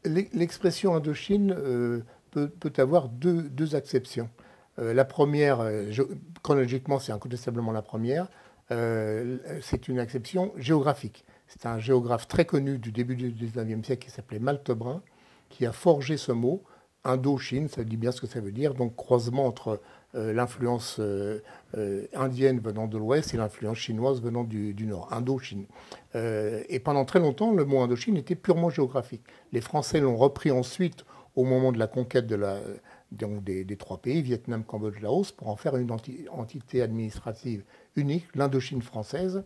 L'expression Indochine peut avoir deux acceptions. La première, chronologiquement, c'est incontestablement la première, c'est une acception géographique. C'est un géographe très connu du début du XIXe siècle qui s'appelait Malte Brun, qui a forgé ce mot. Indochine, ça dit bien ce que ça veut dire, donc croisement entre l'influence indienne venant de l'ouest et l'influence chinoise venant du nord, Indochine. Et pendant très longtemps, le mot Indochine était purement géographique. Les Français l'ont repris ensuite au moment de la conquête donc des trois pays, Vietnam, Cambodge, Laos, pour en faire une entité administrative unique, l'Indochine française.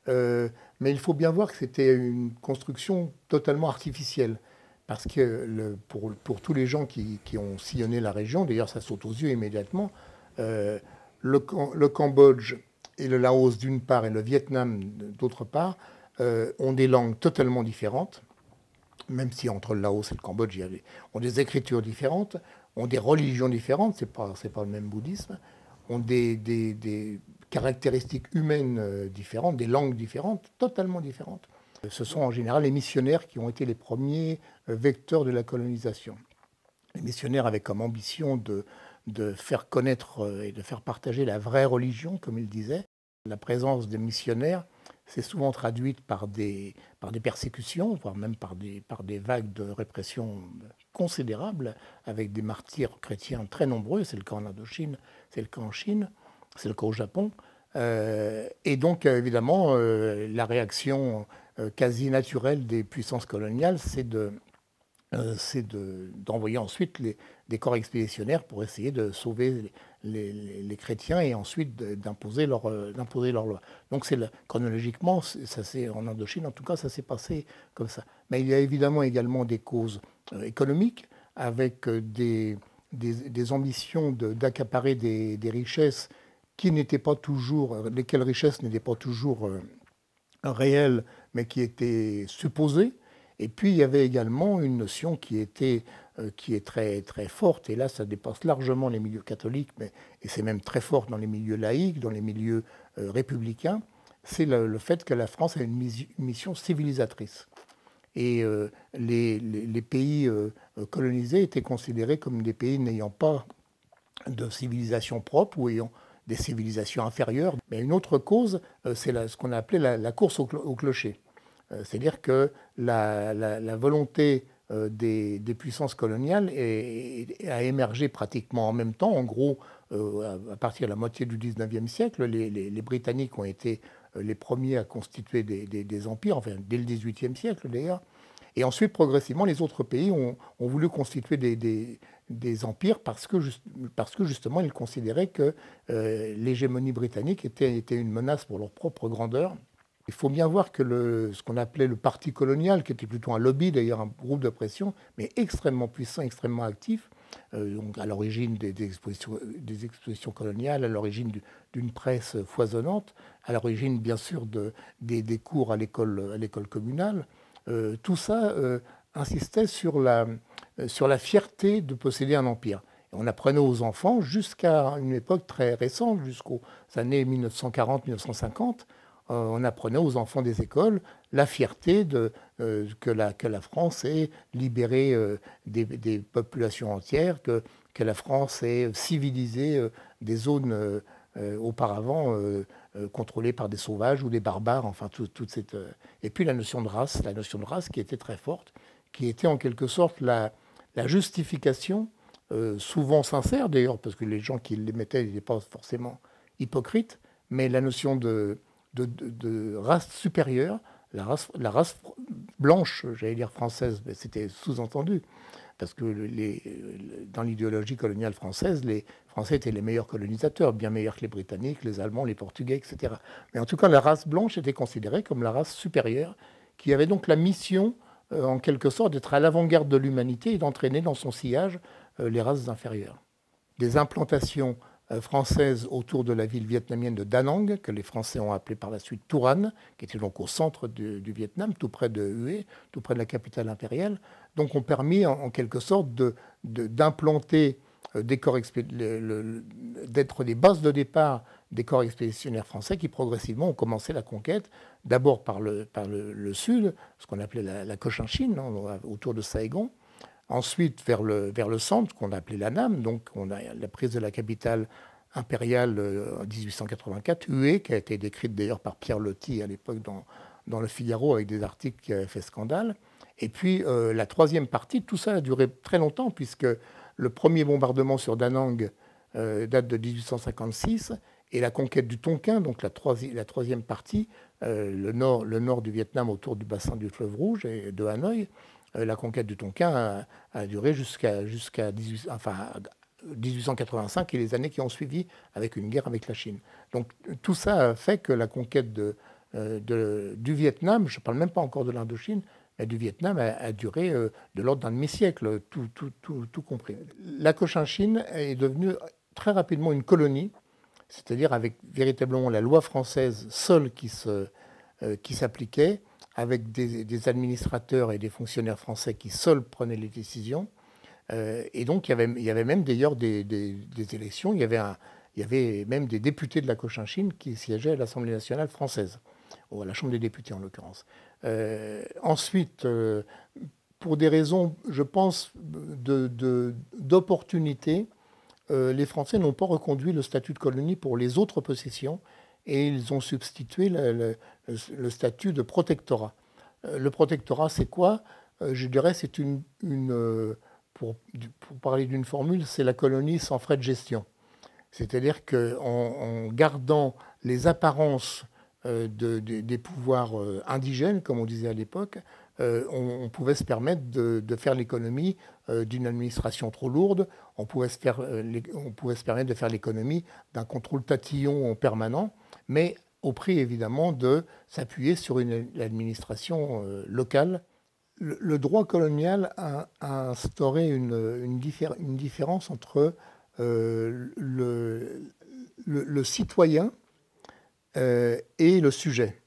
Mais il faut bien voir que c'était une construction totalement artificielle. Parce que pour tous les gens qui ont sillonné la région, d'ailleurs ça saute aux yeux immédiatement, le Cambodge et le Laos d'une part et le Vietnam d'autre part ont des langues totalement différentes, même si entre le Laos et le Cambodge, ont des écritures différentes, ont des religions différentes, c'est pas le même bouddhisme, ont des caractéristiques humaines différentes, des langues différentes, totalement différentes. Ce sont en général les missionnaires qui ont été les premiers vecteurs de la colonisation. Les missionnaires avaient comme ambition de faire connaître et de faire partager la vraie religion, comme ils disaient. La présence des missionnaires s'est souvent traduite par des persécutions, voire même par des vagues de répression considérables, avec des martyrs chrétiens très nombreux. C'est le cas en Indochine, c'est le cas en Chine, c'est le cas au Japon. Et donc, évidemment, la réaction quasi naturelle des puissances coloniales, c'est d'envoyer ensuite des corps expéditionnaires pour essayer de sauver les chrétiens et ensuite d'imposer leur loi. Donc chronologiquement, en Indochine, en tout cas, ça s'est passé comme ça. Mais il y a évidemment également des causes économiques avec des ambitions d'accaparer des richesses qui n'étaient pas toujours, lesquelles richesses n'étaient pas toujours réelles, mais qui étaient supposées. Et puis il y avait également une notion qui est très, très forte, et là ça dépasse largement les milieux catholiques, et c'est même très fort dans les milieux laïcs, dans les milieux républicains, c'est le fait que la France a une mission civilisatrice. Et les pays colonisés étaient considérés comme des pays n'ayant pas de civilisation propre ou ayant des civilisations inférieures. Mais une autre cause, c'est ce qu'on a appelé la course au clocher. C'est-à-dire que la volonté des puissances coloniales a émergé pratiquement en même temps. En gros, à partir de la moitié du XIXe siècle, les Britanniques ont été les premiers à constituer des empires, enfin dès le XVIIIe siècle d'ailleurs. Et ensuite, progressivement, les autres pays ont voulu constituer des empires parce que justement, ils considéraient que l'hégémonie britannique était une menace pour leur propre grandeur. Il faut bien voir que ce qu'on appelait le parti colonial, qui était plutôt un lobby, d'ailleurs un groupe de pression, mais extrêmement puissant, extrêmement actif, donc à l'origine des expositions coloniales, à l'origine d'une presse foisonnante, à l'origine bien sûr des cours à l'école communale, tout ça insistait sur la fierté de posséder un empire. Et on apprenait aux enfants jusqu'à une époque très récente, jusqu'aux années 1940-1950, on apprenait aux enfants des écoles la fierté que la France ait libéré des populations entières, que la France ait civilisé des zones auparavant contrôlées par des sauvages ou des barbares, enfin toute cette... Et puis la notion de race qui était très forte, qui était en quelque sorte la justification, souvent sincère d'ailleurs, parce que les gens qui l'émettaient n'étaient pas forcément hypocrites, mais la notion de race supérieure, la race blanche, j'allais dire française, mais c'était sous-entendu, parce que dans l'idéologie coloniale française, les Français étaient les meilleurs colonisateurs, bien meilleurs que les Britanniques, les Allemands, les Portugais, etc. Mais en tout cas, la race blanche était considérée comme la race supérieure, qui avait donc la mission, en quelque sorte, d'être à l'avant-garde de l'humanité et d'entraîner dans son sillage les races inférieures. Des implantations française autour de la ville vietnamienne de Da Nang, que les Français ont appelée par la suite Turan, qui était donc au centre du Vietnam, tout près de Hue, tout près de la capitale impériale, donc ont permis en quelque sorte d'implanter d'être des bases de départ des corps expéditionnaires français qui progressivement ont commencé la conquête, d'abord par le sud, ce qu'on appelait la Cochinchine, autour de Saigon, Ensuite, vers le centre, qu'on a appelé l'Annam, donc on a la prise de la capitale impériale en 1884, Hué, qui a été décrite d'ailleurs par Pierre Loti à l'époque dans le Figaro avec des articles qui avaient fait scandale. Et puis la troisième partie, tout ça a duré très longtemps, puisque le premier bombardement sur Da Nang date de 1856, et la conquête du Tonkin, donc la troisième partie, le nord du Vietnam autour du bassin du fleuve Rouge et de Hanoï, la conquête du Tonkin a duré jusqu'à 1885 et les années qui ont suivi, avec une guerre avec la Chine. Donc tout ça a fait que la conquête du Vietnam, je ne parle même pas encore de l'Indochine, mais du Vietnam a duré de l'ordre d'un demi-siècle, tout compris. La Cochinchine est devenue très rapidement une colonie, c'est-à-dire avec véritablement la loi française seule qui s'appliquait, avec des administrateurs et des fonctionnaires français qui seuls prenaient les décisions. Et donc, il y avait même d'ailleurs des élections. Il y avait même des députés de la Cochinchine qui siégeaient à l'Assemblée nationale française, ou à la Chambre des députés en l'occurrence. Ensuite, pour des raisons, je pense, d'opportunité, les Français n'ont pas reconduit le statut de colonie pour les autres possessions et ils ont substitué le statut de protectorat. Le protectorat, c'est quoi? Je dirais, c'est pour parler d'une formule, c'est la colonie sans frais de gestion. C'est-à-dire qu'en gardant les apparences des pouvoirs indigènes, comme on disait à l'époque, on pouvait se permettre de faire l'économie d'une administration trop lourde, on pouvait se permettre de faire l'économie d'un contrôle tatillon permanent, mais au prix évidemment de s'appuyer sur une administration locale. Le droit colonial a instauré une différence entre le citoyen et le sujet.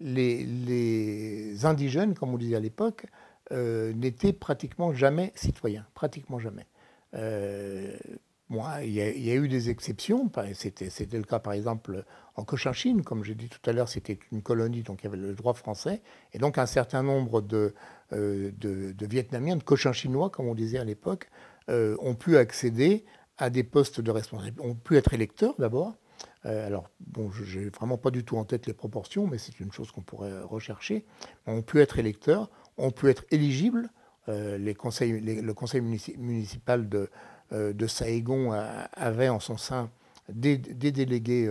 Les indigènes, comme on disait à l'époque, n'étaient pratiquement jamais citoyens, pratiquement jamais. Il y a eu des exceptions. C'était le cas, par exemple, en Cochinchine. Comme j'ai dit tout à l'heure, c'était une colonie, donc il y avait le droit français. Et donc un certain nombre de Vietnamiens, de Cochinchinois, comme on disait à l'époque, ont pu accéder à des postes de responsabilité, ont pu être électeurs d'abord. Alors, bon, je n'ai vraiment pas du tout en tête les proportions, mais c'est une chose qu'on pourrait rechercher. On peut être électeur, on peut être éligible. Le conseil municipal de Saigon avait en son sein des délégués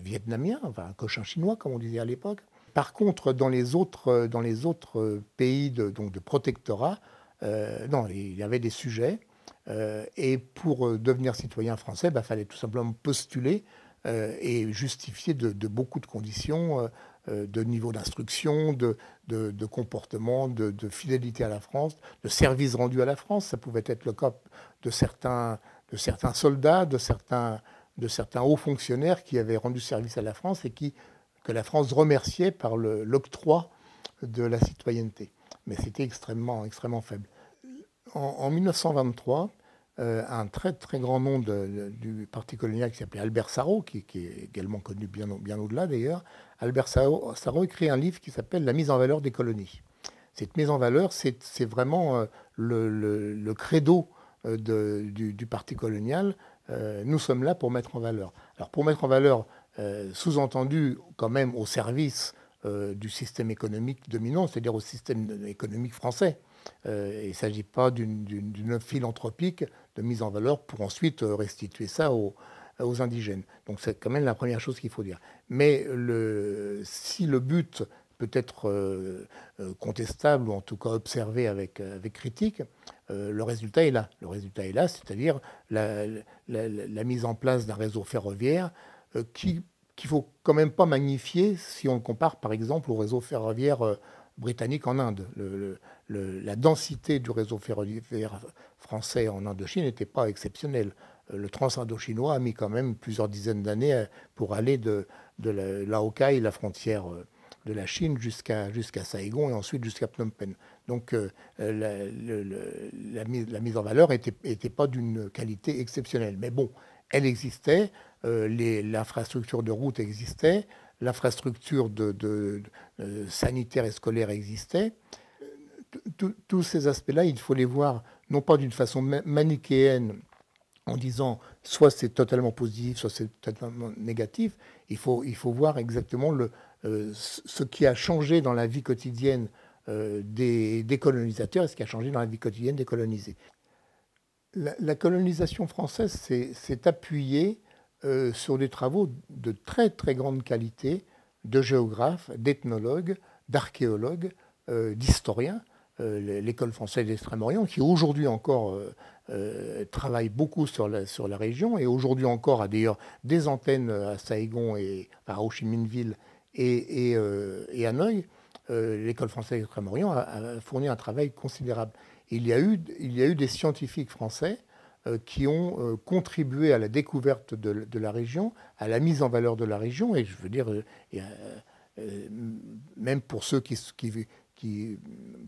vietnamiens, enfin cochinchinois, comme on disait à l'époque. Par contre, dans les autres pays donc de protectorat, non, il y avait des sujets. Et pour devenir citoyen français, il fallait tout simplement postuler et justifier de beaucoup de conditions, de niveau d'instruction, de comportement, de fidélité à la France, de services rendus à la France. Ça pouvait être le cas de certains soldats, de certains hauts fonctionnaires qui avaient rendu service à la France et que la France remerciait par l'octroi de la citoyenneté. Mais c'était extrêmement, extrêmement faible. En 1923, un très très grand nom du parti colonial qui s'appelait Albert Sarraut, qui est également connu bien au-delà d'ailleurs, Albert Sarraut écrit un livre qui s'appelle « La mise en valeur des colonies ». Cette mise en valeur, c'est vraiment le credo du parti colonial. Nous sommes là pour mettre en valeur. Alors pour mettre en valeur, sous-entendu quand même au service du système économique dominant, c'est-à-dire au système économique français. Il ne s'agit pas d'une philanthropique de mise en valeur pour ensuite restituer ça aux indigènes. Donc c'est quand même la première chose qu'il faut dire. Mais si le but peut être contestable ou en tout cas observé avec critique, le résultat est là. Le résultat est là, c'est-à-dire la mise en place d'un réseau ferroviaire qu'il ne faut quand même pas magnifier si on le compare par exemple au réseau ferroviaire britannique en Inde. La densité du réseau ferroviaire français en Indochine n'était pas exceptionnelle. Le trans-indochinois a mis quand même plusieurs dizaines d'années pour aller de Lào-Cai, la frontière de la Chine, jusqu'à Saigon et ensuite jusqu'à Phnom Penh. Donc la mise en valeur n'était pas d'une qualité exceptionnelle. Mais bon, elle existait, l'infrastructure de route existait, l'infrastructure sanitaire et scolaire existait. tous ces aspects-là, il faut les voir non pas d'une façon manichéenne, en disant soit c'est totalement positif, soit c'est totalement négatif. Il faut voir exactement ce qui a changé dans la vie quotidienne des colonisateurs et ce qui a changé dans la vie quotidienne des colonisés. La colonisation française s'est appuyée sur des travaux de très très grande qualité de géographes, d'ethnologues, d'archéologues, d'historiens. L'école française d'Extrême-Orient, qui aujourd'hui encore travaille beaucoup sur la région, et aujourd'hui encore a d'ailleurs des antennes à Saigon et à Ho Chi Minh-Ville et Hanoï. L'école française d'Extrême-Orient a fourni un travail considérable. Il y a eu des scientifiques français qui ont contribué à la découverte de la région, à la mise en valeur de la région, et je veux dire, même pour ceux qui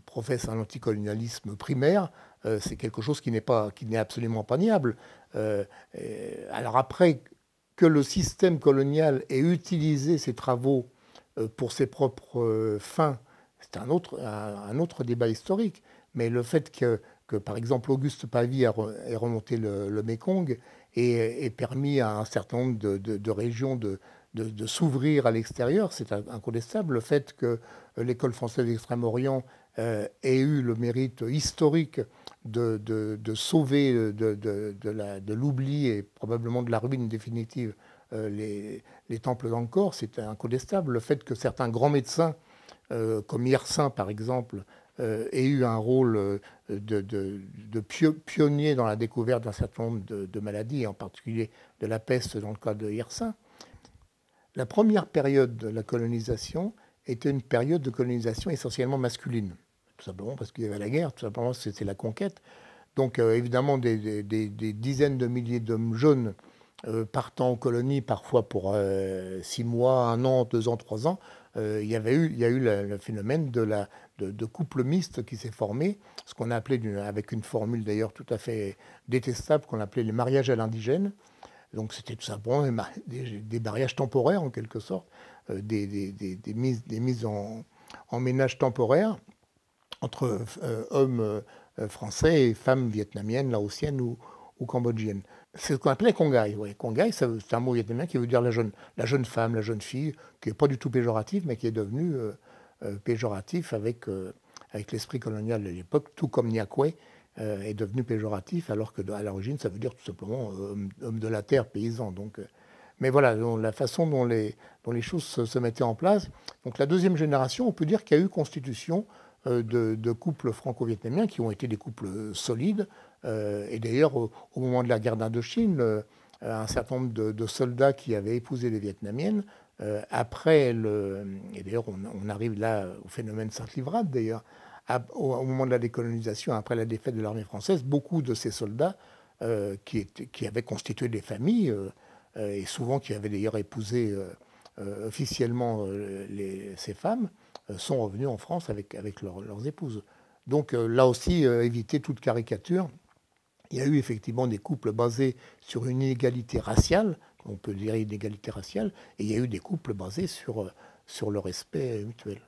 professent un anticolonialisme primaire, c'est quelque chose qui n'est absolument pas niable. Alors après, que le système colonial ait utilisé ces travaux pour ses propres fins, c'est un autre débat historique. Mais le fait que par exemple, Auguste Pavie ait remonté le Mékong et permis à un certain nombre de régions de s'ouvrir à l'extérieur, c'est incontestable. Le fait que l'école française d'Extrême-Orient ait eu le mérite historique de sauver de l'oubli et probablement de la ruine définitive les temples d'Angkor, c'est incontestable. Le fait que certains grands médecins, comme Yersin par exemple, aient eu un rôle de pionnier dans la découverte d'un certain nombre de maladies, et en particulier de la peste dans le cas de Yersin. La première période de la colonisation était une période de colonisation essentiellement masculine, tout simplement parce qu'il y avait la guerre, tout simplement parce que c'était la conquête. Donc évidemment des dizaines de milliers d'hommes jeunes partant en colonie, parfois pour 6 mois, 1 an, 2 ans, 3 ans, il y a eu le phénomène de couple mixte qui s'est formé, ce qu'on a appelé, avec une formule d'ailleurs tout à fait détestable, qu'on appelait les mariages à l'indigène. Donc c'était tout simplement des mariages temporaires en quelque sorte, des mises en ménage temporaires entre hommes français et femmes vietnamiennes, laotiennes ou cambodgiennes. C'est ce qu'on appelait Kongai. Ouais. Kongai, c'est un mot vietnamien qui veut dire la jeune femme, la jeune fille, qui n'est pas du tout péjoratif, mais qui est devenu péjoratif avec l'esprit colonial de l'époque, tout comme Niakwe est devenu péjoratif, alors qu'à l'origine, ça veut dire tout simplement homme de la terre, paysan. Donc, mais voilà, la façon dont les choses se mettaient en place. Donc la deuxième génération, on peut dire qu'il y a eu constitution de couples franco-vietnamiens qui ont été des couples solides. Et d'ailleurs, au moment de la guerre d'Indochine, un certain nombre de soldats qui avaient épousé les Vietnamiennes, et d'ailleurs on arrive là au phénomène Sainte-Livrade d'ailleurs, au moment de la décolonisation, après la défaite de l'armée française, beaucoup de ces soldats qui avaient constitué des familles, et souvent qui avaient d'ailleurs épousé officiellement ces femmes, sont revenus en France avec leurs épouses. Donc là aussi, éviter toute caricature. Il y a eu effectivement des couples basés sur une inégalité raciale, on peut dire inégalité raciale, et il y a eu des couples basés sur le respect mutuel.